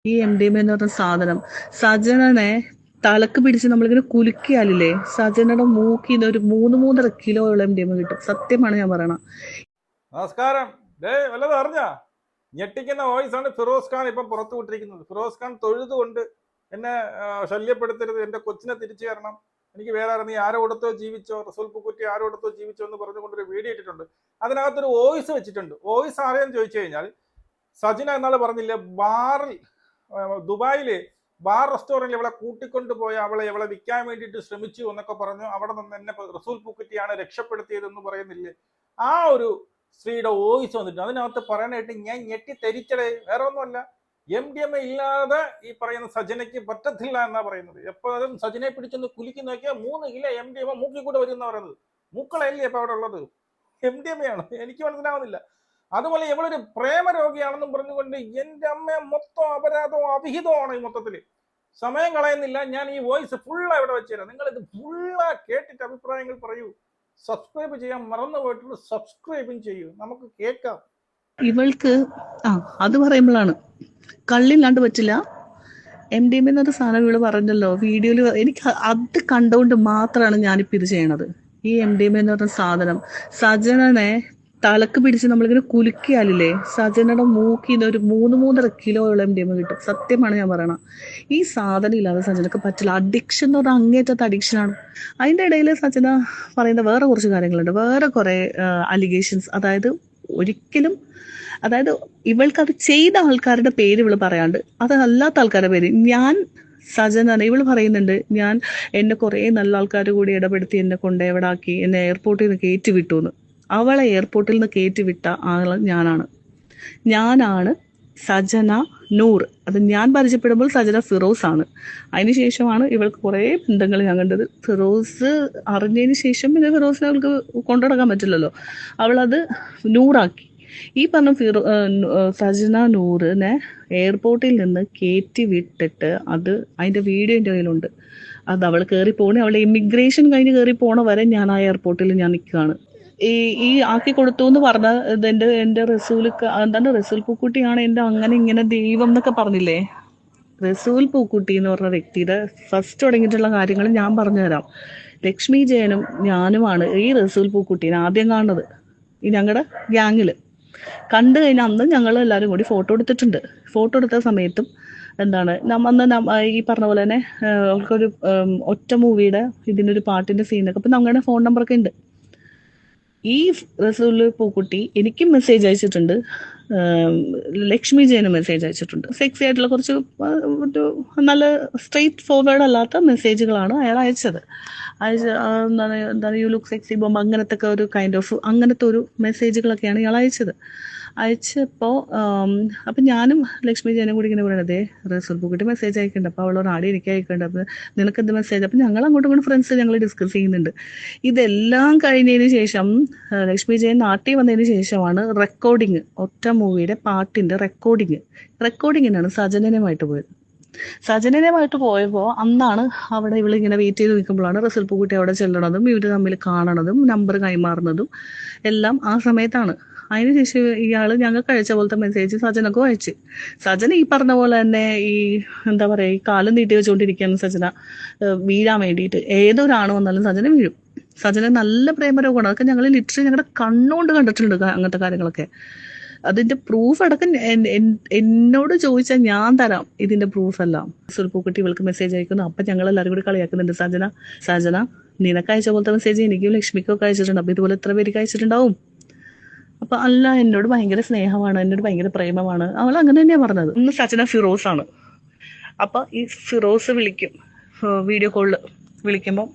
ഈ M D M എന്ന് പറഞ്ഞ സാധനം സജനനെ തലക്ക് പിടിച്ച് നമ്മളിങ്ങനെ കുലുക്കിയാലില്ലേ, സജനയുടെ മൂക്കിന്ന് ഒരു 3-3.5 കിലോയോളം എം ഡി എം കിട്ടും. സത്യമാണ് ഞാൻ പറയണത്. നമസ്കാരം. വല്ലതും അറിഞ്ഞാ? ഞെട്ടിക്കുന്ന വോയിസ് ആണ് ഫിറോസ് ഖാൻ ഇപ്പം പുറത്തു വിട്ടിരിക്കുന്നത്. ഫിറോസ് ഖാൻ തൊഴുതുകൊണ്ട് എന്നെ ശല്യപ്പെടുത്തരുത്, എന്റെ കൊച്ചിനെ തിരിച്ചു തരണം, എനിക്ക് വേറെ നീ ആരോടത്തോ ജീവിച്ചോ, റസൂൽ പൂക്കുറ്റി ആരോടത്തോ ജീവിച്ചോ എന്ന് പറഞ്ഞുകൊണ്ടൊരു വീഡിയോ ഇട്ടിട്ടുണ്ട്. അതിനകത്തൊരു വോയിസ് വെച്ചിട്ടുണ്ട്. വോയിസ് ആരെയെന്ന് ചോദിച്ചു കഴിഞ്ഞാൽ, സജിന എന്നാൾ പറഞ്ഞില്ലേ, ബാറിൽ ദുബായില് ബാർ റെസ്റ്റോറൻറ്റിൽ ഇവളെ കൂട്ടിക്കൊണ്ടുപോയ അവളെ വിൽക്കാൻ വേണ്ടിയിട്ട് ശ്രമിച്ചു എന്നൊക്കെ പറഞ്ഞു. അവിടെ നിന്ന് എന്നെ റസൂൽ പൂക്കുറ്റിയാണ് രക്ഷപ്പെടുത്തിയതെന്ന് പറയുന്നില്ലേ, ആ ഒരു സ്ത്രീയുടെ വോയിസ് വന്നിട്ട് അതിനകത്ത് പറയാനായിട്ട് ഞാൻ ഞെട്ടി തെരിച്ചടേ. വേറെ ഒന്നുമല്ല, എം ഡി എം എ ഇല്ലാതെ ഈ പറയുന്ന സജനയ്ക്ക് പറ്റത്തില്ല എന്നാ പറയുന്നത്. എപ്പോഴും സജനയെ പിടിച്ചൊന്ന് കുലുക്കി നോക്കിയാൽ 3 kilo M D M A മൂക്കിൽ കൂടെ വരും എന്നാ പറയുന്നത്. മൂക്കളല്ലേ ഇപ്പൊ അവിടെ ഉള്ളത്? എം ഡി എം എ ആണ്, എനിക്ക് മനസ്സിലാവുന്നില്ല. അതുപോലെ ഇവളൊരു പ്രേമരോഗിയാണെന്നും പറഞ്ഞുകൊണ്ട് എന്റെ അമ്മയെ മൊത്തം അപരാധവും അവിഹിതമാണ് ഈ മൊത്തത്തില്. സമയം കളയുന്നില്ല, ഞാൻ ഈ വോയിസ് ഫുള്ള് ഇവിടെ വെച്ചുതരാം. നിങ്ങൾ ഇത് ഫുള്ളാ കേട്ടിട്ട് അഭിപ്രായങ്ങൾ പറയൂ. സബ്സ്ക്രൈബ് ചെയ്യാൻ മറന്നു പോയിട്ടുള്ള സബ്സ്ക്രൈബും ചെയ്യൂ, നമുക്ക് കേൾക്കാം. ഇവൾക്ക് അത് പറയുമ്പോഴാണ് കള്ളില്ലാണ്ട് പറ്റില്ല. എം ഡി എം എന്നൊരു സാധനം ഇവള് പറഞ്ഞല്ലോ വീഡിയോയിൽ. എനിക്ക് അത് കണ്ടുകൊണ്ട് മാത്രമാണ് ഞാനിപ്പോൾ ഇത് ചെയ്യണത്. ഈ എം ഡി എം എന്ന് പറഞ്ഞ സാധനം സജനനെ തലക്ക് പിടിച്ച് നമ്മളിങ്ങനെ കുലുക്കിയാലില്ലേ, സജനയുടെ മൂക്കിന്ന് ഒരു 3-3.5 കിലോയോളം എം ഡി എം കിട്ടും. സത്യമാണ് ഞാൻ പറയണത്. ഈ സാധനം ഇല്ലാതെ സജനക്ക് പറ്റില്ല. അഡിക്ഷൻ എന്ന് പറഞ്ഞാൽ അങ്ങേറ്റത്തെ അഡിക്ഷനാണ്. അതിൻ്റെ ഇടയിൽ സജന പറയുന്ന വേറെ കുറച്ച് കാര്യങ്ങളുണ്ട്, വേറെ കുറെ അലിഗേഷൻസ്. ഒരിക്കലും അതായത് ഇവൾക്ക് ചെയ്ത ആൾക്കാരുടെ പേര് ഇവള് പറയാണ്ട്, അതല്ലാത്ത ആൾക്കാരുടെ പേര് സജനാണ് ഇവള് പറയുന്നുണ്ട്. എന്നെ കുറെ നല്ല ആൾക്കാർ കൂടി ഇടപെടുത്തി എന്നെ കൊണ്ട് എവിടാക്കി, എന്നെ എയർപോർട്ടിൽ നിന്ന് കയറ്റി വിട്ടു എന്ന്. അവളെ എയർപോർട്ടിൽ നിന്ന് കയറ്റി വിട്ട ആള് ഞാനാണ് സജന നൂർ. അത് ഞാൻ പരിചയപ്പെടുമ്പോൾ സജന ഫിറോസ് ആണ്. അതിനുശേഷമാണ് ഇവൾക്ക് കുറേ ബന്ധങ്ങൾ ഞാൻ കണ്ടത്. ഫിറോസ് അറിഞ്ഞതിന് ശേഷം പിന്നെ ഫിറോസിനെ അവൾക്ക് കൊണ്ടുനടക്കാൻ പറ്റില്ലല്ലോ, അവളത് നൂറാക്കി. ഈ പറഞ്ഞ സജന നൂറിനെ എയർപോർട്ടിൽ നിന്ന് കയറ്റി വിട്ടിട്ട് അതിന്റെ വീഡിയോ എൻ്റെ കയ്യിലുണ്ട്. അത് അവൾ കയറി പോണേ, അവളെ ഇമിഗ്രേഷൻ കഴിഞ്ഞ് കയറി പോണ വരെ ഞാൻ ആ എയർപോർട്ടിൽ ഞാൻ നിൽക്കുകയാണ്. ഈ ആക്കി കൊടുത്തു എന്ന് പറഞ്ഞ എന്റെ റസൂൽ പൂക്കുട്ടിയാണ് എന്റെ അങ്ങനെ ഇങ്ങനെ ദൈവം എന്നൊക്കെ പറഞ്ഞില്ലേ. റസൂൽ പൂക്കുട്ടി എന്ന് പറഞ്ഞ വ്യക്തിയുടെ ഫസ്റ്റ് തുടങ്ങിയിട്ടുള്ള കാര്യങ്ങൾ ഞാൻ പറഞ്ഞുതരാം. ലക്ഷ്മി ജയനും ഞാനുമാണ് ഈ റസൂൽ പൂക്കുട്ടീനെ ആദ്യം കാണുന്നത്. ഈ ഞങ്ങളുടെ ഗ്യാങ്ങില് കണ്ടു കഴിഞ്ഞാൽ അന്ന് ഞങ്ങൾ എല്ലാവരും കൂടി ഫോട്ടോ എടുത്തിട്ടുണ്ട്. ഫോട്ടോ എടുത്ത സമയത്തും ഈ പറഞ്ഞ പോലെ തന്നെ അവൾക്കൊരു ഒറ്റ മൂവിയുടെ ഇതിനൊരു പാട്ടിന്റെ സീനൊക്കെ അപ്പൊ ഞങ്ങളുടെ ഫോൺ നമ്പറൊക്കെ ഉണ്ട്. ഈ റസൂൽ പൂക്കുട്ടി എനിക്കും മെസ്സേജ് അയച്ചിട്ടുണ്ട്, ലക്ഷ്മി ജയനും മെസ്സേജ് അയച്ചിട്ടുണ്ട്. സെക്സി ആയിട്ടുള്ള കുറച്ച് നല്ല സ്ട്രെയിറ്റ് ഫോർവേഡ് അല്ലാത്ത മെസ്സേജുകളാണ് അയാൾ അയച്ചത്. യു ലുക്ക് സെക്സി ബോംബ് അങ്ങനത്തെ ഒരു കൈൻഡ് ഓഫ് അങ്ങനത്തെ ഒരു മെസ്സേജുകളൊക്കെയാണ് ഇയാൾ അയച്ചപ്പോൾ അപ്പം ഞാനും ലക്ഷ്മി ജയനും കൂടി ഇങ്ങനെ പറയണതേ റസൂൽ പൂക്കുട്ടി മെസ്സേജ് അയക്കുന്നുണ്ട്. അപ്പോൾ അവളോട് എനിക്ക് അയക്കുന്നുണ്ട്, അപ്പം നിനക്കെന്ത് മെസ്സേജ്? അപ്പം ഞങ്ങൾ അങ്ങോട്ടും ഇങ്ങോട്ടും ഫ്രണ്ട്സ് ഞങ്ങൾ ഡിസ്കസ് ചെയ്യുന്നുണ്ട്. ഇതെല്ലാം കഴിഞ്ഞതിന് ശേഷം ലക്ഷ്മി ജയൻ നാട്ടിൽ വന്നതിന് ശേഷമാണ് റെക്കോർഡിങ്, ഒറ്റ മൂവിയുടെ പാട്ടിന്റെ റെക്കോർഡിങ്ങിനാണ് സജനനുമായിട്ട് പോയപ്പോൾ അന്നാണ് അവിടെ ഇവളിങ്ങനെ വെയിറ്റ് ചെയ്ത് നിൽക്കുമ്പോഴാണ് റസൂൽ പൂക്കുട്ടി അവിടെ ചെല്ലണതും ഇവർ തമ്മിൽ കാണണതും നമ്പർ കൈമാറുന്നതും എല്ലാം ആ സമയത്താണ്. അതിനുശേഷം ഇയാള് ഞങ്ങൾക്ക് അയച്ച പോലത്തെ മെസ്സേജ് സജനക്കും അയച്ച്. സജന ഈ പറഞ്ഞ പോലെ തന്നെ ഈ ഈ കാലം നീട്ടി വെച്ചുകൊണ്ടിരിക്കുകയാണ് സജന വീഴാൻ വേണ്ടിയിട്ട്. ഏതൊരാണ് വന്നാലും സജന വീഴും. സജന നല്ല പ്രേമരോഗമാണ്. അതൊക്കെ ഞങ്ങൾ ലിറ്ററലി ഞങ്ങളുടെ കണ്ണുകൊണ്ട് കണ്ടിട്ടുണ്ട് അങ്ങനത്തെ കാര്യങ്ങളൊക്കെ. അതിന്റെ പ്രൂഫ് അടക്കം എന്നോട് ചോദിച്ചാൽ ഞാൻ തരാം ഇതിന്റെ പ്രൂഫ് എല്ലാം. റസൂൽ പൂക്കുട്ടി ഇവൾക്ക് മെസ്സേജ് അയക്കുന്നു. അപ്പൊ ഞങ്ങൾ എല്ലാവരും കൂടി കളിയാക്കുന്നുണ്ട്, സജന നിനക്ക് അയച്ച പോലത്തെ മെസ്സേജ് എനിക്കും ലക്ഷ്മിക്കും ഒക്കെ അയച്ചിട്ടുണ്ട്, അപ്പൊ ഇതുപോലെ എത്ര പേർക്ക് അയച്ചിട്ടുണ്ടാവും. അപ്പൊ അല്ല, എന്നോട് ഭയങ്കര സ്നേഹമാണ്, എന്നോട് ഭയങ്കര പ്രേമമാണ്. അവൾ അങ്ങനെ തന്നെയാ പറഞ്ഞത്. ഇന്ന് സജന ഫിറോസ് ആണ്. അപ്പൊ ഈ ഫിറോസ് വിളിക്കും, വീഡിയോ കോളിൽ വിളിക്കുമ്പോൾ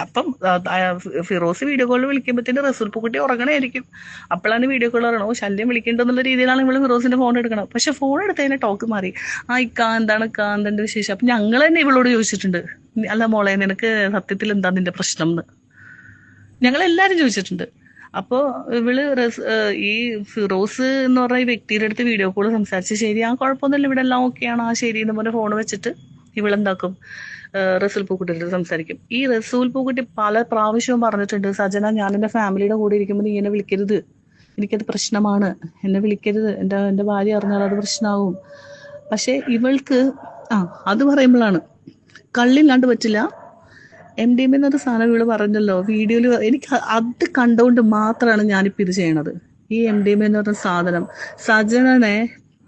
അപ്പം ഫിറോസ് വീഡിയോ കോളിൽ വിളിക്കുമ്പോഴത്തേന് റസൂൽ പൂക്കുട്ടി ഉറങ്ങണമായിരിക്കും. അപ്പോഴാണ് വീഡിയോ കോൾ പറയണോ ശല്യം വിളിക്കേണ്ടെന്നുള്ള രീതിയിലാണ് ഇവള് ഫിറോസിന്റെ ഫോൺ എടുക്കണം. പക്ഷെ ഫോൺ എടുത്തതിന് ടോക്ക് മാറി. എന്താണ് വിശേഷം? അപ്പൊ ഞങ്ങൾ തന്നെ ഇവളോട് ചോദിച്ചിട്ടുണ്ട്, അല്ല മോളെ നിനക്ക് സത്യത്തിൽ എന്താ നിന്റെ പ്രശ്നം എന്ന് ഞങ്ങളെല്ലാരും ചോദിച്ചിട്ടുണ്ട്. അപ്പോൾ ഇവള് ഈ ഫിറോസ് എന്ന് പറഞ്ഞ ഈ വ്യക്തിയുടെ അടുത്ത് വീഡിയോ കോൾ സംസാരിച്ച് ശരി കുഴപ്പമൊന്നുമില്ല ഇവിടെ എല്ലാം ഓക്കെയാണ് ശരി എന്ന് പറഞ്ഞ ഫോൺ വെച്ചിട്ട് ഇവളെന്താക്കും, റസൂൽ പൂക്കുട്ടിയുടെ സംസാരിക്കും. ഈ റസൂൽ പൂക്കുട്ടി പല പ്രാവശ്യവും പറഞ്ഞിട്ടുണ്ട്, സജന ഞാൻ എൻ്റെ ഫാമിലിയുടെ കൂടെ ഇരിക്കുമ്പോൾ നീ എന്നെ വിളിക്കരുത്, എനിക്കത് പ്രശ്നമാണ്, എന്നെ വിളിക്കരുത്, എൻ്റെ ഭാര്യ അറിഞ്ഞാൽ അത് പ്രശ്നമാവും. പക്ഷെ ഇവൾക്ക് അത് പറയുമ്പോഴാണ് കള്ളില്ലാണ്ട് പറ്റില്ല. MDMA എന്നൊരു സാധനം ഇവള് പറഞ്ഞല്ലോ വീഡിയോയിൽ. എനിക്ക് അത് കണ്ടുകൊണ്ട് മാത്രമാണ് ഞാനിപ്പോൾ ഇത് ചെയ്യണത്. ഈ MDMA എന്ന് പറഞ്ഞ സാധനം സജനനെ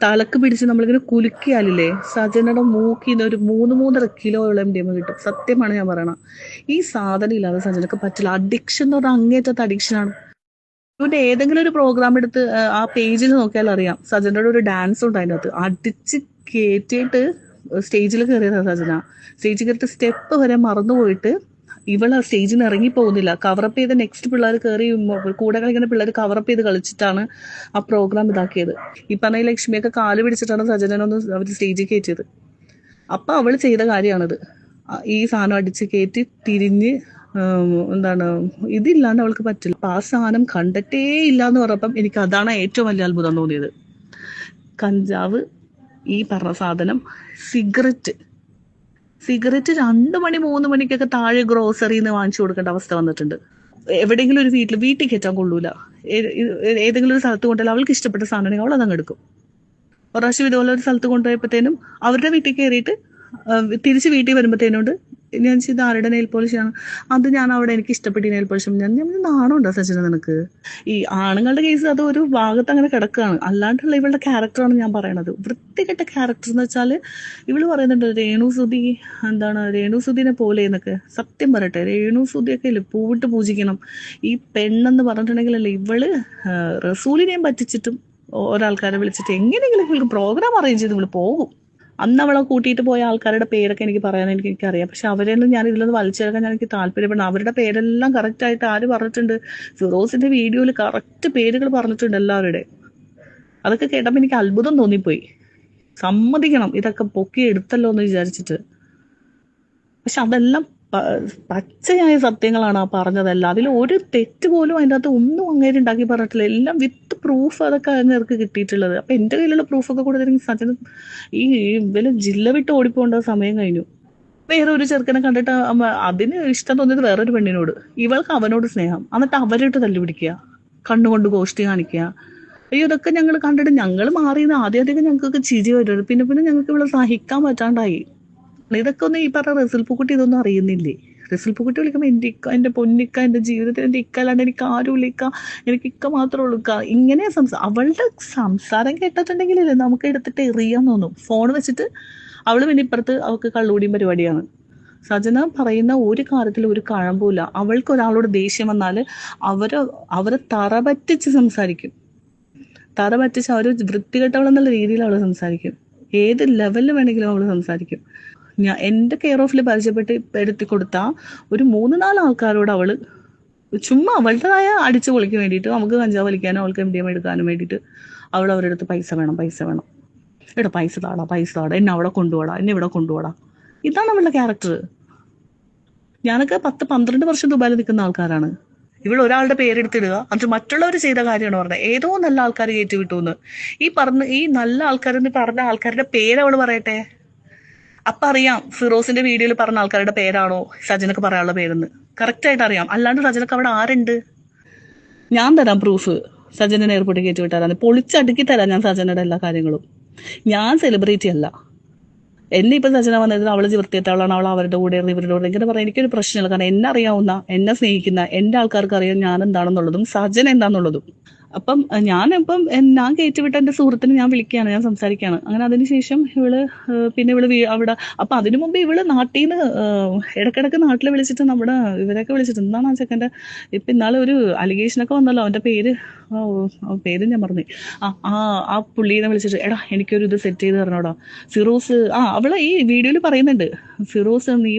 തലക്ക് പിടിച്ച് നമ്മളിങ്ങനെ കുലുക്കിയാലില്ലേ, സജനയുടെ മൂക്കിന്ന് ഒരു 3-3.5 കിലോ MDMA കിട്ടും. സത്യമാണ് ഞാൻ പറയണത്. ഈ സാധനം ഇല്ലാതെ സജനക്ക് പറ്റില്ല. അഡിക്ഷൻ എന്ന് പറഞ്ഞാൽ അങ്ങേറ്റത്തെ അഡിക്ഷനാണ്. ഇവന്റെ ഏതെങ്കിലും ഒരു പ്രോഗ്രാം എടുത്ത് ആ പേജിൽ നോക്കിയാൽ അറിയാം, സജനയുടെ ഒരു ഡാൻസ് ഉണ്ട് അതിനകത്ത്. അടിച്ച് കയറ്റിയിട്ട് സ്റ്റേജിൽ കയറിയതാ സജന. സ്റ്റേജിൽ കയറിയിട്ട് സ്റ്റെപ്പ് വരെ മറന്നുപോയിട്ട് ഇവള് സ്റ്റേജിൽ നിന്ന് ഇറങ്ങി പോകുന്നില്ല. കവറപ്പ് ചെയ്ത് നെക്സ്റ്റ് പിള്ളേർ കയറി കൂടെ കളിക്കുന്ന പിള്ളേർ കവറപ്പ് ചെയ്ത് കളിച്ചിട്ടാണ് ആ പ്രോഗ്രാം ഇതാക്കിയത്. ഈ പറഞ്ഞ ലക്ഷ്മിയൊക്കെ കാല് പിടിച്ചിട്ടാണ് സജനനൊന്ന് അവർ സ്റ്റേജിൽ കയറ്റിയത്. അപ്പൊ അവള് ചെയ്ത കാര്യമാണിത്. ഈ സാധനം അടിച്ച് കയറ്റി തിരിഞ്ഞ് ഇതില്ലാണ്ട് അവൾക്ക് പറ്റില്ല. അപ്പൊ ആ സാധനം കണ്ടിട്ടേ ഇല്ല എന്ന് പറഞ്ഞപ്പം എനിക്ക് അതാണ് ഏറ്റവും വലിയ അത്ഭുതം തോന്നിയത്. കഞ്ചാവ്, ഈ പറഞ്ഞ സാധനം, സിഗരറ്റ് 2 മണി 3 മണിക്കൊക്കെ താഴെ ഗ്രോസറിന്ന് വാങ്ങിച്ചു കൊടുക്കേണ്ട അവസ്ഥ വന്നിട്ടുണ്ട്. എവിടെയെങ്കിലും ഒരു വീട്ടിൽ കയറ്റാൻ കൊള്ളൂല. ഏതെങ്കിലും ഒരു സ്ഥലത്ത് കൊണ്ടുപോയാൽ അവൾക്ക് ഇഷ്ടപ്പെട്ട സാധനം അവൾ അതങ്ങ് എടുക്കും. ഒരു പ്രാവശ്യം ഇതുപോലെ ഒരു സ്ഥലത്ത് കൊണ്ടുപോയപ്പോഴത്തേനും അവരുടെ വീട്ടിൽ കയറിയിട്ട് തിരിച്ച് വീട്ടിൽ വരുമ്പോഴത്തേനുണ്ട് ഞാൻ ചെയ്ത് ആരുടെ നെയിൽ പോളിഷാണ് അത്, ഞാൻ അവിടെ എനിക്ക് ഇഷ്ടപ്പെട്ട നെയിൽ പോളിഷ്. ഞാൻ നാണുണ്ടോ സച്ചിന നിനക്ക്? ഈ ആണുങ്ങളുടെ കേസ് അത് ഒരു ഭാഗത്ത് അങ്ങനെ കിടക്കുകയാണ്. അല്ലാണ്ടുള്ള ഇവളുടെ ക്യാരക്ടറാണ് ഞാൻ പറയണത്. വൃത്തികെട്ട ക്യാരക്ടർ എന്ന് വെച്ചാൽ ഇവള് പറയുന്നുണ്ട് രേണുസുതിനെ പോലെ എന്നൊക്കെ. സത്യം പറയട്ടെ, രേണുസുതിയൊക്കെ ഇല്ലേ പൂവിട്ട് പൂജിക്കണം. ഈ പെണ്ണെന്ന് പറഞ്ഞിട്ടുണ്ടെങ്കിലല്ലേ ഇവള് റസൂലിനെയും പറ്റിച്ചിട്ടും ഒരാൾക്കാരെ വിളിച്ചിട്ട് എങ്ങനെയെങ്കിലും ഇവൾക്ക് പ്രോഗ്രാം അറേഞ്ച് ചെയ്ത് ഇവള് പോകും. അന്ന് അവളെ കൂട്ടിയിട്ട് പോയ ആൾക്കാരുടെ പേരൊക്കെ എനിക്ക് പറയാൻ എനിക്കറിയാം. പക്ഷെ അവരെയൊന്നും ഞാൻ ഇതിലൊന്ന് വലിച്ചെടുക്കാൻ എനിക്ക് താല്പര്യപ്പെടുന്നു. അവരുടെ പേരെല്ലാം കറക്റ്റ് ആയിട്ട് ആര് പറഞ്ഞിട്ടുണ്ട്? ഫിറോസിന്റെ വീഡിയോയിൽ കറക്റ്റ് പേരുകൾ പറഞ്ഞിട്ടുണ്ട് എല്ലാവരുടെ. അതൊക്കെ കേട്ടപ്പോൾ എനിക്ക് അത്ഭുതം തോന്നിപ്പോയി. സമ്മതിക്കണം, ഇതൊക്കെ പൊക്കി എടുത്തല്ലോ എന്ന് വിചാരിച്ചിട്ട്. പക്ഷെ അതെല്ലാം പച്ചയായ സത്യങ്ങളാണ് ആ പറഞ്ഞതെല്ലാം. അതിൽ ഒരു തെറ്റ് പോലും അതിൻ്റെ അകത്ത് ഒന്നും അങ്ങേര് ഉണ്ടാക്കി പറഞ്ഞിട്ടില്ല. എല്ലാം വിത്ത് പ്രൂഫ് അതൊക്കെ അങ്ങേർക്ക് കിട്ടിയിട്ടുള്ളത്. അപ്പൊ എന്റെ കയ്യിലുള്ള പ്രൂഫൊക്കെ കൊടുത്തിട്ട് സത്യം ഈ ഇവര് ജില്ല വിട്ട് ഓടിപ്പോണ്ട സമയം കഴിഞ്ഞു. വേറെ ഒരു ചെറുക്കനെ കണ്ടിട്ട് അതിന് ഇഷ്ടം തോന്നിയത് വേറൊരു പെണ്ണിനോട്, ഇവൾക്ക് അവനോട് സ്നേഹം, എന്നിട്ട് അവരിട്ട് തല്ലുപിടിക്കുക, കണ്ണുകൊണ്ട് ഗോഷ്ടി കാണിക്കുക. അയ്യോ, ഇതൊക്കെ ഞങ്ങൾ കണ്ടിട്ട് ഞങ്ങൾ മാറിയെന്ന് ആദ്യമൊക്കെ ഞങ്ങൾക്കൊക്കെ ചിരി വരുന്നത്. പിന്നെ ഞങ്ങൾക്ക് ഇവിടെ സഹിക്കാൻ പറ്റാണ്ടായി. ഇതൊക്കെ ഒന്ന് ഈ പറഞ്ഞ റസിൽ പൂക്കുട്ടി ഇതൊന്നും അറിയുന്നില്ലേ? റസിൽ പൂക്കുട്ടി വിളിക്കുമ്പോൾ എൻ്റെ ഇക്ക, എൻ്റെ പൊന്നിക്ക, എൻ്റെ ജീവിതത്തിൽ എൻ്റെ ഇക്ക അല്ലാണ്ട് എനിക്ക് ആരുമില്ല ഇക്ക, എനിക്ക് ഇക്ക മാത്രമേ ഉള്ളൂ ഇക്ക. ഇങ്ങനെ അവളുടെ സംസാരം കേട്ടിട്ടുണ്ടെങ്കിലല്ലേ നമുക്ക് എടുത്തിട്ട് എറിയാൻ തോന്നും. ഫോൺ വെച്ചിട്ട് അവള് പിന്നെ ഇപ്പുറത്ത് അവൾക്ക് കള്ളുകൂടിയും പരിപാടിയാണ്. സജന പറയുന്ന ഒരു കാര്യത്തിൽ ഒരു കഴമ്പൂല. അവൾക്ക് ഒരാളോട് ദേഷ്യം വന്നാൽ അവരെ തറപറ്റിച്ച് സംസാരിക്കും. തറപറ്റിച്ച് അവർ വൃത്തികെട്ടവളെന്നുള്ള രീതിയിൽ അവൾ സംസാരിക്കും. ഏത് ലെവലിൽ വേണമെങ്കിലും അവൾ സംസാരിക്കും. എൻ്റെ കെയർ ഓഫിൽ പരിചയപ്പെട്ട് എടുത്തി കൊടുത്ത ഒരു 3-4 ആൾക്കാരോട് അവള് ചുമ്മാ അവളുടേതായ അടിച്ചു പൊളിക്കാൻ വേണ്ടിയിട്ട്, നമുക്ക് കഞ്ചാവ് വലിക്കാനോ അവൾക്ക് MDMA എടുക്കാനും വേണ്ടിയിട്ട് അവരുടെ അടുത്ത് പൈസ വേണം. എടാ പൈസ താടാ, എന്നെ അവിടെ കൊണ്ടുപോടാ, എന്നെ ഇവിടെ കൊണ്ടുപോടാ. ഇതാണ് അവളുടെ ക്യാരക്ടർ. ഞാനൊക്കെ 10-12 വർഷം ദുബായിൽ നിൽക്കുന്ന ആൾക്കാരാണ്. ഇവൾ ഒരാളുടെ പേരെടുത്തിടുക, അത് മറ്റുള്ളവർ ചെയ്ത കാര്യമാണ് പറഞ്ഞത്. ഏതോ നല്ല ആൾക്കാർ കയറ്റി വിട്ടു എന്ന്. ഈ നല്ല ആൾക്കാരെന്ന് പറഞ്ഞ ആൾക്കാരുടെ പേര് അവള് പറയട്ടെ. അപ്പൊ അറിയാം ഫിറോസിന്റെ വീഡിയോയിൽ പറഞ്ഞ ആൾക്കാരുടെ പേരാണോ സജനക്ക് പറയാനുള്ള പേരെന്ന് കറക്റ്റ് ആയിട്ട് അറിയാം. അല്ലാണ്ട് സജനക്ക് അവിടെ ആരുണ്ട്? ഞാൻ തരാം പ്രൂഫ്. സജനെ എയർപോർട്ടിൽ കയറ്റി വിട്ടാരാന്ന് പൊളിച്ചടുക്കി തരാം ഞാൻ സജനയുടെ എല്ലാ കാര്യങ്ങളും. ഞാൻ സെലിബ്രിറ്റി അല്ല. എന്നെ ഇപ്പൊ സജന വന്നതിന് അവള് വൃത്തിയിട്ടവളാണ്, അവൾ അവരുടെ കൂടെ ഇവരുടെ കൂടെ ഇങ്ങനെ പറയാൻ എനിക്കൊരു പ്രശ്നമില്ല. കാരണം എന്നെ അറിയാവുന്ന, എന്നെ സ്നേഹിക്കുന്ന എന്റെ ആൾക്കാർക്ക് അറിയാം ഞാൻ എന്താണെന്നുള്ളതും സജന എന്താണെന്നുള്ളതും. അപ്പം ഞാൻ കയറ്റിവിട്ട എന്റെ സുഹൃത്തിനെ ഞാൻ വിളിക്കുകയാണ്, ഞാൻ സംസാരിക്കുകയാണ്. അങ്ങനെ അതിനുശേഷം ഇവള് അവിടെ, അപ്പൊ അതിനു മുമ്പ് ഇവള് നാട്ടിൽ നിന്ന് ഇടക്കിടക്ക് നാട്ടിൽ വിളിച്ചിട്ട് നമ്മുടെ ഇവരൊക്കെ വിളിച്ചിട്ട് എന്താണ് ആ ചെക്കൻ്റെ ഇപ്പൊ ഇന്നാളെ ഒരു അലിഗേഷനൊക്കെ വന്നല്ലോ, അവന്റെ പേര് ഞാൻ പറഞ്ഞു. ആ പുള്ളീനെ വിളിച്ചിട്ട് എടാ എനിക്കൊരു ഇത് സെറ്റ് ചെയ്ത് തരണോടാ ഫിറോസ്. അവള് ഈ വീഡിയോയിൽ പറയുന്നുണ്ട്, ഫിറോസ് നീ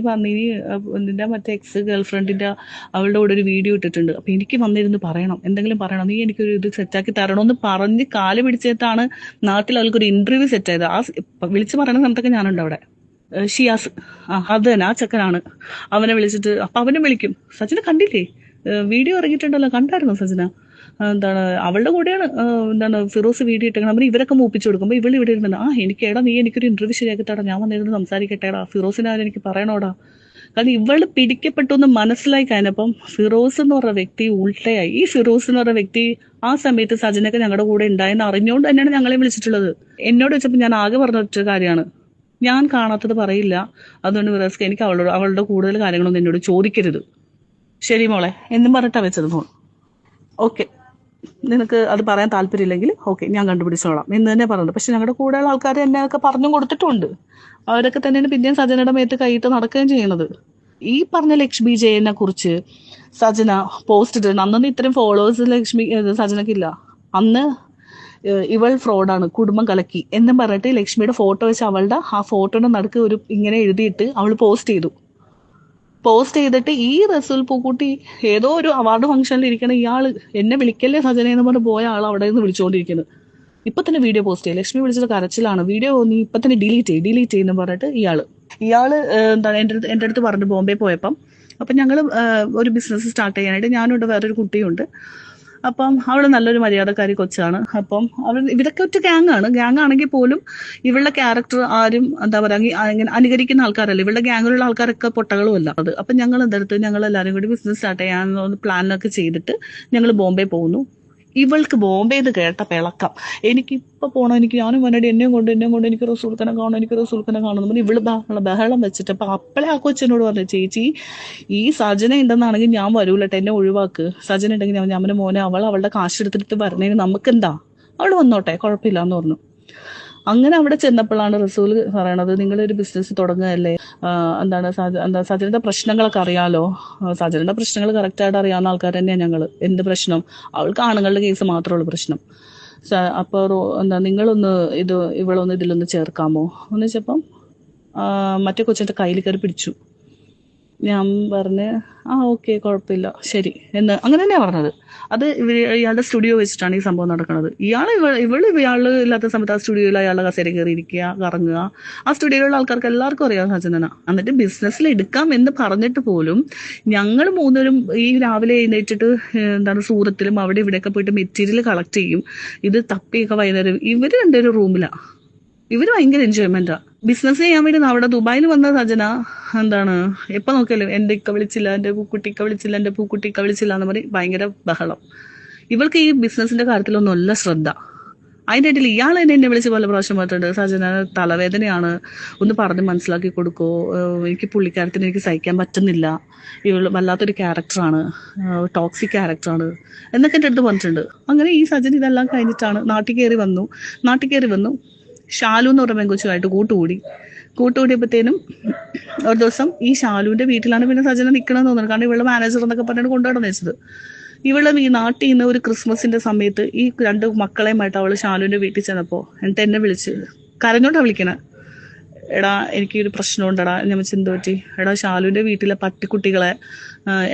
നിന്റെ മറ്റേ എക്സ് ഗേൾഫ്രണ്ടിന്റെ അവളുടെ കൂടെ ഒരു വീഡിയോ ഇട്ടിട്ടുണ്ട്, അപ്പൊ എനിക്ക് വന്നിരുന്ന് എന്തെങ്കിലും പറയണം, നീ എനിക്കൊരു ഇത് സെറ്റാക്കി തരണമെന്ന് പറഞ്ഞ് കാല് പിടിച്ചിട്ടാണ് നാട്ടിൽ അവൾക്കൊരു ഇന്റർവ്യൂ സെറ്റ് ആയത്. വിളിച്ചു പറയുന്ന സമയത്തൊക്കെ ഞാനുണ്ട് അവിടെ. ഷിയാസ്, അത് തന്നെ ആ ചെക്കനാണ്. അവനെ വിളിച്ചിട്ട് അപ്പൊ അവനും വിളിക്കും. സച്ചിനെ കണ്ടില്ലേ? വീഡിയോ ഇറങ്ങിയിട്ടുണ്ടല്ലോ, കണ്ടായിരുന്നോ സച്ചിന? അവളുടെ കൂടെയാണ് ഫിറോസ് വീഡിയോ ഇട്ടേക്കണം. അവന് ഇവരൊക്കെ മൂപ്പിച്ചു കൊടുക്കുമ്പോൾ ഇവള് ഇവിടെ ഇരുന്നുണ്ട്. എനിക്ക് നീ എനിക്കൊരു ഇന്റർവ്യൂ ശരിയാക്കിട്ടാടാ, ഞാൻ വന്നിരുന്ന് സംസാരിക്കട്ടേടാ, ഫിറോസിനാരും എനിക്ക് പറയണോടാ, കാരണം ഇവള് പിടിക്കപ്പെട്ടു എന്ന് മനസ്സിലായി കഴിഞ്ഞപ്പം ഫിറോസ് എന്ന് പറഞ്ഞ വ്യക്തി ഉൾട്ടയായി. ഈ ഫിറോസ് എന്ന് പറഞ്ഞ വ്യക്തി ആ സമയത്ത് സജനൊക്കെ ഞങ്ങളുടെ കൂടെ ഉണ്ടായെന്ന് അറിഞ്ഞുകൊണ്ട് തന്നെയാണ് ഞങ്ങളെ വിളിച്ചിട്ടുള്ളത്. എന്നോട് വെച്ചപ്പോൾ ഞാൻ ആകെ പറഞ്ഞ ഒറ്റ കാര്യമാണ്, ഞാൻ കാണാത്തത് പറയില്ല, അതുകൊണ്ട് ഫിറോസ്ക്ക് എനിക്ക് അവളുടെ കൂടുതൽ കാര്യങ്ങളൊന്നും എന്നോട് ചോദിക്കരുത്, ശരി മോളെ എന്നും പറഞ്ഞിട്ടാണ് വെച്ചത് ഫോൺ. ഓക്കെ, നിനക്ക് അത് പറയാൻ താല്പര്യമില്ലെങ്കിൽ ഓക്കെ ഞാൻ കണ്ടുപിടിച്ചോളാം എന്ന് തന്നെ പറഞ്ഞത്. പക്ഷെ ഞങ്ങളുടെ കൂടെയുള്ള ആൾക്കാർ എന്നെയൊക്കെ പറഞ്ഞു കൊടുത്തിട്ടുണ്ട്. അവരൊക്കെ തന്നെയാണ് പിന്നെയും സജനയുടെ മേത്ത് കൈയിട്ട് നടക്കുകയും ചെയ്യുന്നത്. ഈ പറഞ്ഞ ലക്ഷ്മി ജയനെ കുറിച്ച് സജന പോസ്റ്റ് ഇട്ടിട്ടുണ്ട്. അന്നൊന്നും ഇത്രയും ഫോളോവേഴ്സ് സജനക്കില്ല. അന്ന് ഇവൾ ഫ്രോഡാണ്, കുടുംബം കലക്കി എന്നും പറഞ്ഞിട്ട് ലക്ഷ്മിയുടെ ഫോട്ടോ വെച്ച് അവളുടെ ആ ഫോട്ടോയുടെ നടുക്ക് ഒരു ഇങ്ങനെ എഴുതിയിട്ട് അവൾ പോസ്റ്റ് ചെയ്തിട്ട് ഈ റസൂൽ പൂക്കുട്ടി ഏതോ ഒരു അവാർഡ് ഫംഗ്ഷനിൽ ഇരിക്കണ ഇയാള് എന്നെ വിളിക്കല്ലേ സജന എന്ന് പറഞ്ഞ് പോയ ആൾ അവിടെ നിന്ന് വിളിച്ചുകൊണ്ടിരിക്കുന്നത്. ഇപ്പൊ തന്നെ വീഡിയോ പോസ്റ്റ് ചെയ്യും, ലക്ഷ്മി വിളിച്ചത് കരച്ചിലാണ്, വീഡിയോ നീ ഇപ്പൊ തന്നെ ഡിലീറ്റ് ചെയ്യുന്നു പറഞ്ഞിട്ട് ഇയാള് എന്താണ് എൻ്റെ അടുത്ത് പറഞ്ഞു ബോംബെ പോയപ്പം. അപ്പം ഞങ്ങൾ ഒരു ബിസിനസ് സ്റ്റാർട്ട് ചെയ്യാനായിട്ട് ഞാനുണ്ട്, വേറൊരു കുട്ടിയുണ്ട്. അപ്പം അവൾ നല്ലൊരു മര്യാദക്കാരി കൊച്ചാണ്. അപ്പം ഇവരൊക്കെ ഒറ്റ ഗ്യാങ് ആണെങ്കിൽ പോലും ഇവളുടെ ക്യാരക്ടർ ആരും എന്താ പറയുക അങ്ങനെ അനുകരിക്കുന്ന ആൾക്കാരല്ല. ഇവളുടെ ഗ്യാങ്ങിലുള്ള ആൾക്കാരൊക്കെ പൊട്ടകളും അല്ല അത്. അപ്പം ഞങ്ങൾ ഞങ്ങൾ എല്ലാവരും കൂടി ബിസിനസ് സ്റ്റാർട്ട് ചെയ്യാൻ പ്ലാനൊക്കെ ചെയ്തിട്ട് ഞങ്ങൾ ബോംബെ പോകുന്നു. ഇവൾക്ക് ബോംബെ എന്ന് കേട്ട പിളക്കം, എനിക്കിപ്പോൾ പോകണം, ഞാനും വന്നിട്ട് എന്നെയും കൊണ്ട് എനിക്ക് റസൂൽഖാനെ കാണണം പറഞ്ഞ് ഇവള് ബഹളം വെച്ചിട്ട്. അപ്പം അപ്പളെ ആ കൊച്ചിനോട് പറഞ്ഞു, ചേച്ചി ഈ സജന ഉണ്ടെന്നാണെങ്കിൽ ഞാൻ വരൂലട്ടെ, എന്നെ ഒഴിവാക്ക്, സജന ഉണ്ടെങ്കിൽ ഞാൻ മോനെ അവളുടെ കാശ് എടുത്തിട്ട് വരണേന് നമുക്കെന്താ, അവൾ വന്നോട്ടെ കുഴപ്പമില്ല എന്ന് പറഞ്ഞു. അങ്ങനെ അവിടെ ചെന്നപ്പോഴാണ് റസൂൽ പറയണത്, നിങ്ങളൊരു ബിസിനസ് തുടങ്ങുകയല്ലേ, സജനയുടെ പ്രശ്നങ്ങളൊക്കെ അറിയാലോ, സജനയുടെ പ്രശ്നങ്ങൾ കറക്റ്റായിട്ട് അറിയാവുന്ന ആൾക്കാർ തന്നെയാണ് ഞങ്ങൾ. എന്ത് പ്രശ്നം, അവൾക്ക് ആണുങ്ങളുടെ കേസ് മാത്രമുള്ള പ്രശ്നം. അപ്പോൾ നിങ്ങളൊന്ന് ഇവളൊന്ന് ഇതിലൊന്ന് ചേർക്കാമോ എന്ന് വെച്ചപ്പം മറ്റേ കൊച്ചിൻ്റെ കയ്യിൽ കയറി പിടിച്ചു. ഞാൻ പറഞ്ഞ് ഓക്കെ കുഴപ്പമില്ല ശരി എന്ന് അങ്ങനെ തന്നെയാണ് പറഞ്ഞത്. അത് ഇയാളുടെ സ്റ്റുഡിയോ വെച്ചിട്ടാണ് ഈ സംഭവം നടക്കുന്നത്. ഇയാൾ ഇല്ലാത്ത സമയത്ത് ആ സ്റ്റുഡിയോയിൽ അയാളുടെ കസേര കയറി ഇരിക്കുക, കറങ്ങുക. ആ സ്റ്റുഡിയോയിലുള്ള ആൾക്കാർക്ക് എല്ലാവർക്കും അറിയാം സജനന. എന്നിട്ട് ബിസിനസ്സിൽ എടുക്കാം എന്ന് പറഞ്ഞിട്ട് പോലും ഞങ്ങൾ മൂന്നുപേരും ഈ രാവിലെ എഴുന്നേറ്റിട്ട് സൂറത്തിലും അവിടെ ഇവിടെയൊക്കെ പോയിട്ട് മെറ്റീരിയൽ കളക്ട് ചെയ്യും. ഇത് തപ്പിയൊക്കെ വൈകുന്നേരം ഇവർ രണ്ടുപേരും റൂമിലാണ്. ഇവര് ഭയങ്കര എൻജോയ്മെന്റാ. ബിസിനസ് ചെയ്യാൻ വേണ്ടി അവിടെ ദുബായിൽ വന്ന സജന എപ്പോൾ നോക്കിയാലും എൻ്റെ ഇക്ക വിളിച്ചില്ല, എൻ്റെ പൂക്കുട്ടിക്ക വിളിച്ചില്ല എന്ന് പറയും, ഭയങ്കര ബഹളം. ഇവൾക്ക് ഈ ബിസിനസിന്റെ കാര്യത്തിലൊന്നുമല്ല ശ്രദ്ധ. അതിൻ്റെ ഇടയിൽ ഇയാൾ എന്നെ വിളിച്ച് പല പ്രാവശ്യം പറഞ്ഞിട്ടുണ്ട്, സജന തലവേദനയാണ്, ഒന്ന് പറഞ്ഞ് മനസ്സിലാക്കി കൊടുക്കോ, എനിക്ക് പുള്ളിക്കാരത്തിന് എനിക്ക് സഹിക്കാൻ പറ്റുന്നില്ല, ഇവള് വല്ലാത്തൊരു ക്യാരക്ടറാണ്, ടോക്സിക് ക്യാരക്ടറാണ് എന്നൊക്കെ എൻ്റെ അടുത്ത് പറഞ്ഞിട്ടുണ്ട്. അങ്ങനെ ഈ സജന ഇതെല്ലാം കഴിഞ്ഞിട്ടാണ് നാട്ടിൽ കയറി വന്നു. ഷാലു എന്ന് പറഞ്ഞ പെങ്കൊച്ചുമായിട്ട് കൂട്ടുകൂടിയപ്പോഴത്തേനും ഒരു ദിവസം ഈ ഷാലുവിന്റെ വീട്ടിലാണ് പിന്നെ സജന നിൽക്കണമെന്ന് തോന്നുന്നത്. കാരണം ഇവളുടെ മാനേജർ എന്നൊക്കെ പറഞ്ഞിട്ട് കൊണ്ടുപോകണമെന്ന് വെച്ചത്. ഇവള് ഈ നാട്ടിൽ നിന്ന് ഒരു ക്രിസ്മസിന്റെ സമയത്ത് ഈ രണ്ട് മക്കളെയുമായിട്ട് അവള് ഷാലുവിന്റെ വീട്ടിൽ ചെന്നപ്പോൾ എന്നിട്ട് എന്നെ വിളിച്ച് കരഞ്ഞോണ്ടാ വിളിക്കണേ, എടാ എനിക്കൊരു പ്രശ്നമുണ്ടടാ. ഞാൻ ചിന്ത പറ്റി, എടാ ഷാലുവിന്റെ വീട്ടിലെ പട്ടിക്കുട്ടികളെ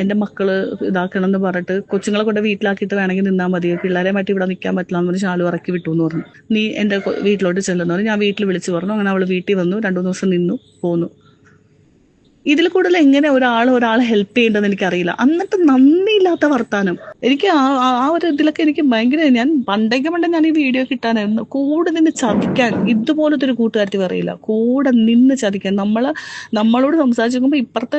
എൻ്റെ മക്കള് ഇതാക്കണം എന്ന് പറഞ്ഞിട്ട് കൊച്ചുങ്ങളെ കൊണ്ട് വീട്ടിലാക്കിയിട്ട് വേണമെങ്കിൽ നിന്നാൽ മതി, പിള്ളേരെ മാറ്റി ഇവിടെ നിൽക്കാൻ പറ്റില്ല എന്ന് പറഞ്ഞ് ഷാലു ഇറക്കി വിട്ടു എന്ന് പറഞ്ഞു. നീ എൻ്റെ വീട്ടിലോട്ട് ചെല്ലുന്നു പറഞ്ഞു. ഞാൻ വീട്ടിൽ വിളിച്ചു പറഞ്ഞു. അങ്ങനെ അവള് വീട്ടിൽ വന്നു, 2-3 ദിവസം നിന്നു പോന്നു. ഇതിൽ കൂടുതൽ എങ്ങനെ ഒരാളെ ഹെൽപ്പ് ചെയ്യേണ്ടതെന്ന് എനിക്കറിയില്ല. എന്നിട്ട് നന്ദിയില്ലാത്ത വർത്താനം. എനിക്ക് ആ ഒരു ഇതിലൊക്കെ എനിക്ക് ഭയങ്കര, ഞാൻ പണ്ടേ ഞാൻ ഈ വീഡിയോ കിട്ടാനായിരുന്നു. കൂടെ നിന്ന് ചതിക്കാൻ ഇതുപോലത്തെ ഒരു കൂട്ടുകാരത്തി പറയില്ല. കൂടെ നിന്ന് ചതിക്കാൻ, നമ്മളോട് സംസാരിക്കുമ്പോൾ ഇപ്പുറത്തെ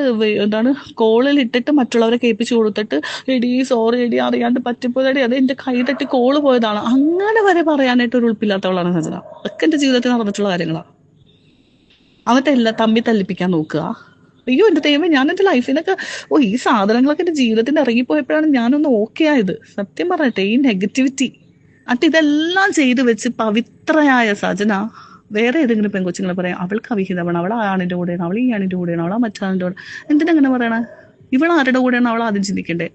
കോളിൽ ഇട്ടിട്ട് മറ്റുള്ളവരെ കേൾപ്പിച്ചു കൊടുത്തിട്ട് എടി സോറി എടി അറിയാണ്ട് പറ്റിപ്പോയതടി, അത് എൻ്റെ കൈ തട്ടി കോള് പോയതാണ്, അങ്ങനെ വരെ പറയാനായിട്ട് ഒരു ഉൾപ്പില്ലാത്തവളാണ് സജന. അതൊക്കെ എൻ്റെ ജീവിതത്തിൽ നടന്നിട്ടുള്ള കാര്യങ്ങളാണ്. എന്നിട്ട് എല്ലാം തമ്മി തല്ലിപ്പിക്കാൻ നോക്കുക. അയ്യോ എൻ്റെ ദൈവമേ, ഞാൻ എൻ്റെ ലൈഫിനൊക്കെ ഈ സാധനങ്ങളൊക്കെ എൻ്റെ ജീവിതത്തിൽ ഇറങ്ങിപ്പോയപ്പോഴാണ് ഞാനൊന്ന് ഓക്കെ ആയത്. സത്യം പറഞ്ഞിട്ടെ, ഈ നെഗറ്റിവിറ്റി ഇതെല്ലാം ചെയ്തു വെച്ച് പവിത്രയായ സജന വേറെ ഏതെങ്കിലും പെൺകൊച്ചുങ്ങളെ പറയാം അവൾക്ക് അവിഹിതമാണ്, അവൾ ആണിൻ്റെ കൂടെയാണ്, അവൾ ഈ ആണിൻ്റെ കൂടെയാണ്, അവൾ മറ്റാണിൻ്റെ കൂടെ. എന്തിനങ്ങനെ പറയണേ? ഇവൾ ആരുടെ കൂടെയാണ് അവൾ ആദ്യം ചിന്തിക്കണ്ടേ?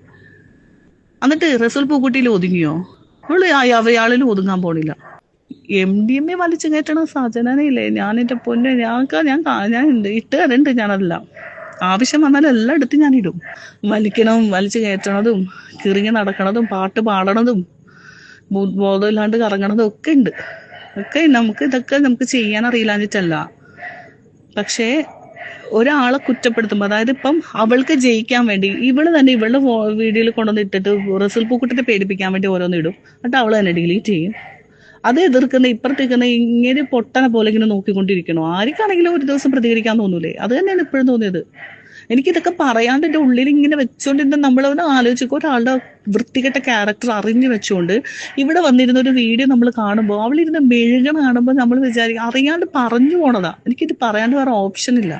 എന്നിട്ട് റസൂൽ പൂക്കുട്ടിയിൽ ഒതുങ്ങിയോ? അയാളിലും ഒതുങ്ങാൻ പോണില്ല. MDMA വലിച്ചു കയറ്റണ സജനയില്ലേ, ഞാൻ എൻ്റെ പൊന്നെ, ഞാൻ ഇട്ട് തരണ്ട്. ഞാനെല്ലാം ആവശ്യം വന്നാലും എല്ലാം എടുത്ത് ഞാനിടും. വലിച്ചു കയറ്റണതും കിറിങ്ങി നടക്കണതും പാട്ട് പാടണതും ബോധമില്ലാണ്ട് കറങ്ങണതും ഒക്കെ ഉണ്ട്. ഇതൊക്കെ നമുക്ക് ചെയ്യാൻ അറിയില്ലാഞ്ഞിട്ടല്ല. പക്ഷേ ഒരാളെ കുറ്റപ്പെടുത്തുമ്പോൾ, അതായത് ഇപ്പം അവൾക്ക് ജയിക്കാൻ വേണ്ടി ഇവളുടെ വീഡിയോയിൽ കൊണ്ടുവന്ന് ഇട്ടിട്ട് റസൂൽ പൂക്കുട്ടിനെ പേടിപ്പിക്കാൻ വേണ്ടി ഓരോന്ന് ഇടും. എന്നിട്ട് അവൾ തന്നെ ഡിലീറ്റ് ചെയ്യും. അത് എതിർക്കുന്ന ഇപ്പുറത്തേക്കുന്ന ഇങ്ങനെ പൊട്ടനെ പോലെ ഇങ്ങനെ നോക്കിക്കൊണ്ടിരിക്കണോ? ആർക്കാണെങ്കിലും ഒരു ദിവസം പ്രതികരിക്കാൻ തോന്നൂലേ? അത് തന്നെയാണ് ഇപ്പോഴും തോന്നിയത്. എനിക്കിതൊക്കെ പറയാണ്ട് എൻ്റെ ഉള്ളിൽ ഇങ്ങനെ വെച്ചുകൊണ്ടിരുന്ന നമ്മളൊന്ന് ആലോചിക്കുക, ഒരാളുടെ വൃത്തികെട്ട ക്യാരക്ടർ അറിഞ്ഞു വെച്ചുകൊണ്ട് ഇവിടെ വന്നിരുന്ന ഒരു വീഡിയോ നമ്മൾ കാണുമ്പോൾ അവളിരുന്ന് മെഴുകണ കാണുമ്പോൾ നമ്മൾ വിചാരിക്കും അറിയാണ്ട് പറഞ്ഞു പോണതാ. എനിക്കിത് പറയാണ്ട് വേറെ ഓപ്ഷൻ ഇല്ല.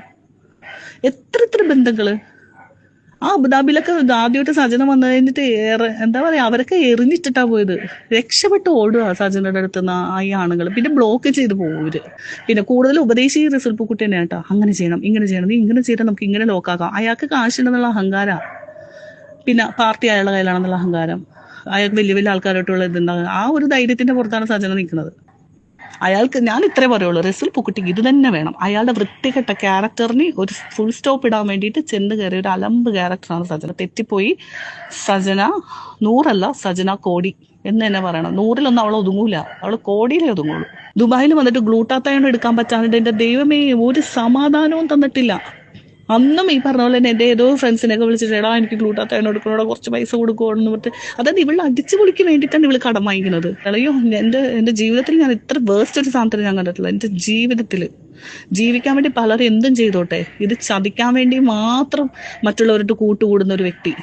എത്ര ബന്ധങ്ങള് ആ അബുദാബിയിലൊക്കെ ആദ്യമായിട്ട് സജന വന്നു കഴിഞ്ഞിട്ട് എന്താ പറയാ, അവരൊക്കെ എറിഞ്ഞിട്ടിട്ടാ പോയത്. രക്ഷപ്പെട്ട് ഓടുക സജനയുടെ അടുത്തുനിന്ന് ഈ ആണുങ്ങൾ. പിന്നെ ബ്ലോക്ക് ചെയ്ത് പോകും ഇവര്. പിന്നെ കൂടുതൽ ഉപദേശി റിസൾട്ട് കുട്ടി തന്നെ കേട്ടോ, അങ്ങനെ ചെയ്യണം ഇങ്ങനെ ചെയ്യണം, നീ ഇങ്ങനെ ചെയ്താൽ നമുക്ക് ഇങ്ങനെ ലോക്കാക്കാം. അയാൾക്ക് കാശുണ്ടെന്നുള്ള അഹങ്കാര, പിന്നെ പാർട്ടി അയാളുടെ കയ്യിലാണെന്നുള്ള അഹങ്കാരം, അയാൾക്ക് വലിയ വലിയ ആൾക്കാരായിട്ടുള്ള ഇതുണ്ടാകും. ആ ഒരു ധൈര്യത്തിന്റെ പുറത്താണ് സജന നിൽക്കുന്നത്. അയാൾക്ക് ഞാൻ ഇത്രേ പറയുള്ളൂ, റസൂൽ പൂക്കുട്ടിക്ക് ഇത് തന്നെ വേണം. അയാളുടെ വൃത്തികെട്ട ക്യാരക്ടറിന് ഒരു ഫുൾ സ്റ്റോപ്പ് ഇടാൻ വേണ്ടിയിട്ട് ചെന്ന് കയറിയ ഒരു അലമ്പ് ക്യാരക്ടറാണ് സജന. തെറ്റിപ്പോയി. സജന 100 സജന കോടി എന്ന് തന്നെ പറയണം. 100 അവൾ ഒതുങ്ങൂല, അവൾ കോടിയിലേ ഒതുങ്ങുള്ളൂ. ദുബായിൽ വന്നിട്ട് ഗ്ലൂട്ടാത്തയോൺ എടുക്കാൻ പറ്റാണ്ട് എൻ്റെ ദൈവമേ ഒരു സമാധാനവും തന്നിട്ടില്ല. അന്നും ഈ പറഞ്ഞ പോലെ തന്നെ എൻ്റെ ഏതോ ഫ്രണ്ട്സിനെയൊക്കെ വിളിച്ചിട്ട് എടാ എനിക്ക് ഗ്ലൂട്ടാത്തയോൺ എടുക്കണോടാ, കുറച്ച് പൈസ കൊടുക്കുമെന്ന് പറഞ്ഞിട്ട്, അതായത് ഇവളെ അടിച്ചു പൊളിക്ക് വേണ്ടിയിട്ടാണ് ഇവള് കടം വാങ്ങിക്കുന്നത്. അയ്യോ, എൻ്റെ ജീവിതത്തിൽ ഞാൻ ഇത്ര വേസ്റ്റ് ഒരു സാധനത്തിന് ഞാൻ കണ്ടിട്ടില്ല. എൻ്റെ ജീവിതത്തിൽ ജീവിക്കാൻ വേണ്ടി പലരും എന്തും ചെയ്തോട്ടെ, ഇത് ചതിക്കാൻ വേണ്ടി മാത്രം മറ്റുള്ളവരുടെ കൂട്ടുകൂടുന്ന ഒരു വ്യക്തി.